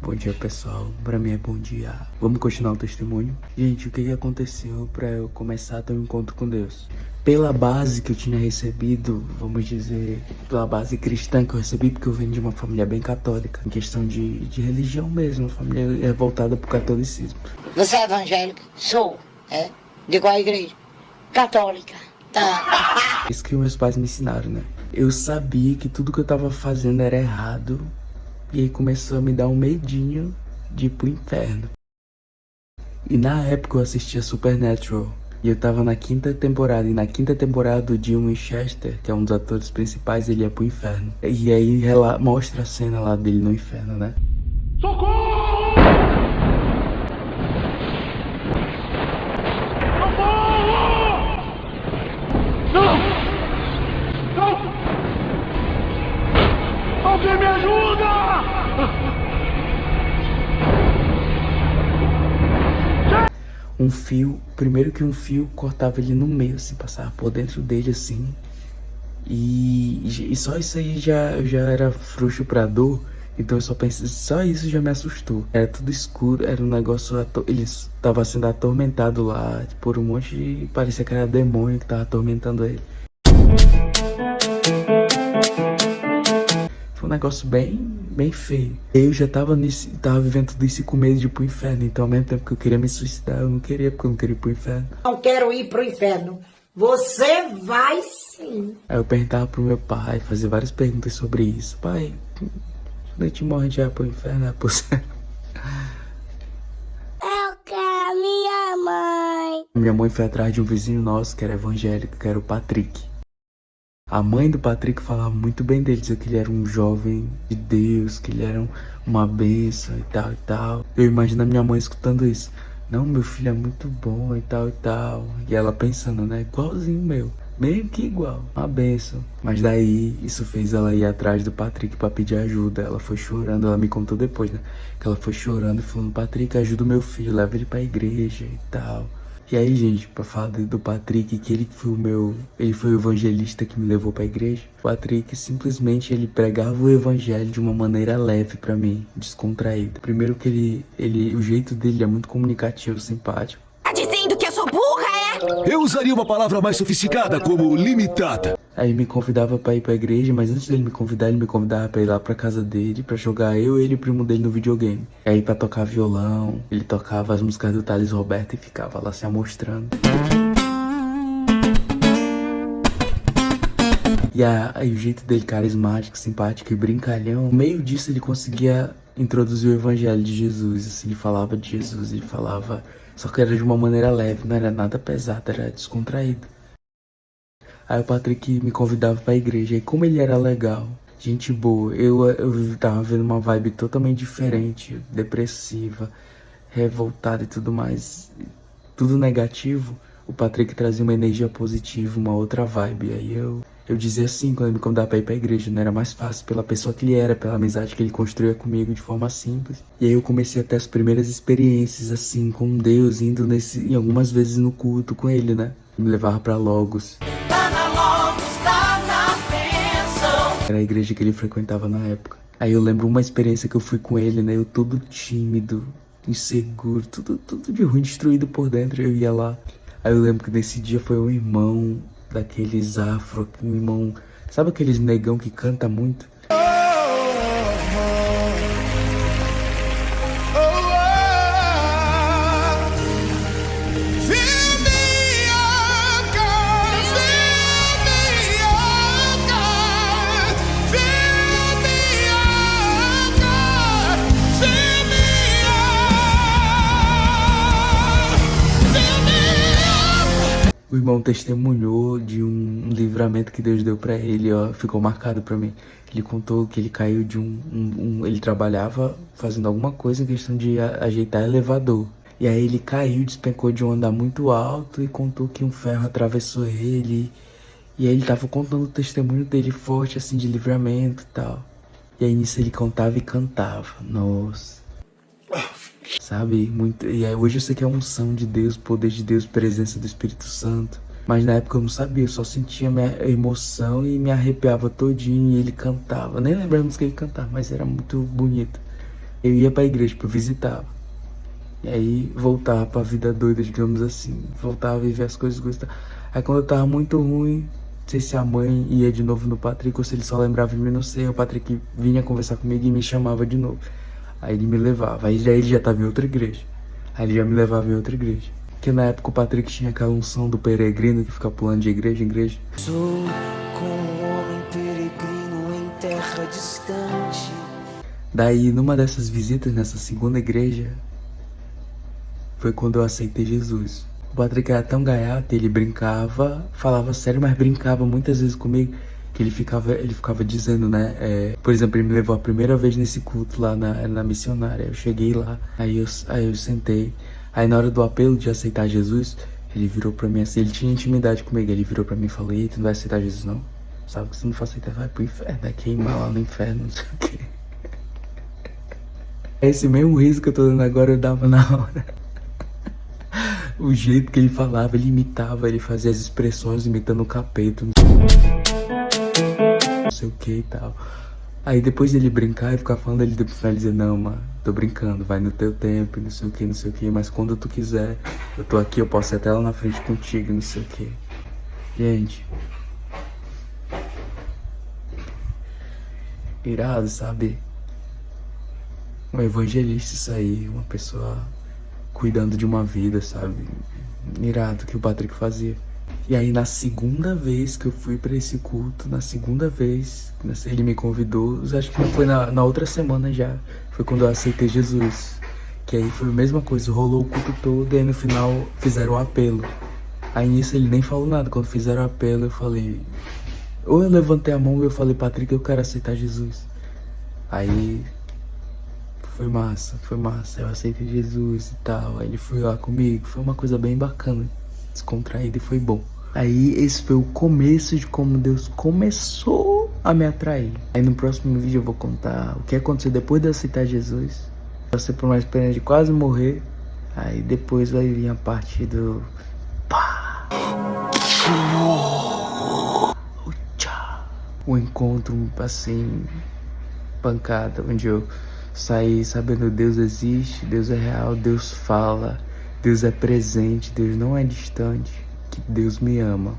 Bom dia, pessoal. Pra mim é bom dia. Vamos continuar o testemunho? Gente, o que aconteceu pra eu começar a ter um encontro com Deus? Pela base que eu tinha recebido, vamos dizer, pela base cristã que eu recebi, porque eu venho de uma família bem católica, em questão de religião mesmo, uma família voltada pro catolicismo. Você é evangélica? Sou. É? De qual igreja? Católica. Tá. Isso que meus pais me ensinaram, né? Eu sabia que tudo que eu tava fazendo era errado. E aí começou a me dar um medinho de ir pro inferno. E na época eu assistia Supernatural. E eu tava na 5ª temporada. E na 5ª temporada o Dean Winchester, que é um dos atores principais, ele ia pro inferno. E aí mostra a cena lá dele no inferno, né? Socorro! Não! Não! Alguém me ajuda! Um fio, primeiro que um fio cortava ele no meio, assim, passava por dentro dele, assim. E só isso aí já era frouxo pra dor. Então eu só pensei, só isso já me assustou. Era tudo escuro, era um negócio, ele tava sendo atormentado lá por um monte de, parecia que era demônio que tava atormentando ele. Foi um negócio bem feio. Eu já tava vivendo tudo isso com medo de ir pro inferno. Então ao mesmo tempo que eu queria me suicidar, eu não queria, porque eu não queria ir pro inferno. Não quero ir pro inferno. Você vai sim. Aí eu perguntava pro meu pai, fazia várias perguntas sobre isso. Pai, quando a gente morre, a gente vai pro inferno, é possível? Eu quero a minha mãe. Minha mãe foi atrás de um vizinho nosso que era evangélico, que era o Patrick. A mãe do Patrick falava muito bem dele, dizia que ele era um jovem de Deus, que ele era uma bênção e tal e tal. Eu imagino a minha mãe escutando isso. Não, meu filho é muito bom e tal e tal. E ela pensando, né, igualzinho meu. Meio que igual, uma bênção. Mas daí, isso fez ela ir atrás do Patrick pra pedir ajuda. Ela foi chorando, ela me contou depois, né? Que ela foi chorando e falando, Patrick, ajuda o meu filho, leva ele pra igreja e tal. E aí, gente, pra falar do Patrick, que ele foi o evangelista que me levou pra igreja. O Patrick, simplesmente, ele pregava o evangelho de uma maneira leve pra mim, descontraída. Primeiro que o jeito dele é muito comunicativo, simpático. Tá dizendo que eu sou burra, é? Eu usaria uma palavra mais sofisticada, como limitada. Aí me convidava pra ir pra igreja, mas antes dele me convidar, ele me convidava pra ir lá pra casa dele, pra jogar eu, ele e o primo dele no videogame. E aí pra tocar violão, ele tocava as músicas do Thales Roberto e ficava lá se amostrando. E aí o jeito dele carismático, simpático e brincalhão, no meio disso ele conseguia introduzir o evangelho de Jesus, assim, ele falava de Jesus, ele falava, só que era de uma maneira leve, não era nada pesado, era descontraído. Aí o Patrick me convidava pra igreja, e como ele era legal, gente boa, eu tava vendo uma vibe totalmente diferente, depressiva, revoltada e tudo mais, tudo negativo, o Patrick trazia uma energia positiva, uma outra vibe, aí eu dizia assim, quando ele me convidava pra ir pra igreja, não era mais fácil pela pessoa que ele era, pela amizade que ele construía comigo de forma simples. E aí eu comecei a ter as primeiras experiências, assim, com Deus, indo em algumas vezes no culto com ele, né? Me levava pra Logos. Era a igreja que ele frequentava na época. Aí eu lembro uma experiência que eu fui com ele, né? Eu todo tímido, inseguro, tudo de ruim, destruído por dentro, eu ia lá. Aí eu lembro que nesse dia foi um irmão daqueles afro, um irmão, sabe aqueles negão que canta muito? O irmão testemunhou de um livramento que Deus deu pra ele, ó, ficou marcado pra mim. Ele contou que ele caiu de ele trabalhava fazendo alguma coisa em questão de ajeitar elevador. E aí ele caiu, despencou de um andar muito alto e contou que um ferro atravessou ele. E aí ele tava contando o testemunho dele forte, assim, de livramento e tal. E aí nisso ele contava e cantava. Nossa. Sabe, muito. E aí hoje eu sei que é a unção de Deus, poder de Deus, presença do Espírito Santo. Mas na época eu não sabia, eu só sentia minha emoção e me arrepiava todinho e ele cantava. Nem lembrava a música que ele cantava, mas era muito bonito. Eu ia pra igreja pra visitar. E aí voltava pra vida doida, digamos assim. Voltava a viver as coisas que gostava. Aí quando eu tava muito ruim, não sei se a mãe ia de novo no Patrick ou se ele só lembrava de mim, não sei. O Patrick vinha conversar comigo e me chamava de novo. Aí ele me levava. Aí ele já tava em outra igreja. Aí ele já me levava em outra igreja. Porque na época o Patrick tinha aquela unção do peregrino que fica pulando de igreja em igreja. Sou como um homem peregrino em terra distante. Daí, numa dessas visitas, nessa segunda igreja, foi quando eu aceitei Jesus. O Patrick era tão gaiato, ele brincava, falava sério, mas brincava muitas vezes comigo, que ele ficava dizendo, né, por exemplo, ele me levou a primeira vez nesse culto lá na missionária. Eu cheguei lá, aí eu sentei, aí na hora do apelo de aceitar Jesus, ele virou pra mim assim, ele tinha intimidade comigo, ele virou pra mim e falou: "Ei, tu não vai aceitar Jesus não? Sabe que se não for aceitar, vai pro inferno, vai queimar lá no inferno, não sei o quê." Esse mesmo riso que eu tô dando agora eu dava na hora. O jeito que ele falava, ele imitava, ele fazia as expressões imitando o capeta, não sei o que e tal. Aí depois dele brincar e ficar falando, ele depois vai dizer: "Não, mano, tô brincando, vai no teu tempo, não sei o que, mas quando tu quiser, eu tô aqui, eu posso ir até lá na frente contigo, não sei o que." Gente, irado, sabe? Um evangelista, isso aí, uma pessoa cuidando de uma vida, sabe? Irado que o Patrick fazia. E aí na segunda vez que eu fui pra esse culto, na segunda vez, ele me convidou, acho que não foi na outra semana já, foi quando eu aceitei Jesus. Que aí foi a mesma coisa, rolou o culto todo e aí no final fizeram o apelo. Aí nisso ele nem falou nada, quando fizeram o apelo eu falei, ou eu levantei a mão e eu falei: "Patrick, eu quero aceitar Jesus." Aí foi massa, eu aceitei Jesus e tal, aí ele foi lá comigo, foi uma coisa bem bacana, descontraída e foi bom. Aí esse foi o começo de como Deus começou a me atrair. Aí no próximo vídeo eu vou contar o que aconteceu depois de aceitar Jesus. Passei por uma experiência de quase morrer, aí depois vai vir a parte do pá, o tchau, o encontro assim, pancada, onde eu saí sabendo: Deus existe, Deus é real, Deus fala, Deus é presente, Deus não é distante, que Deus me ama.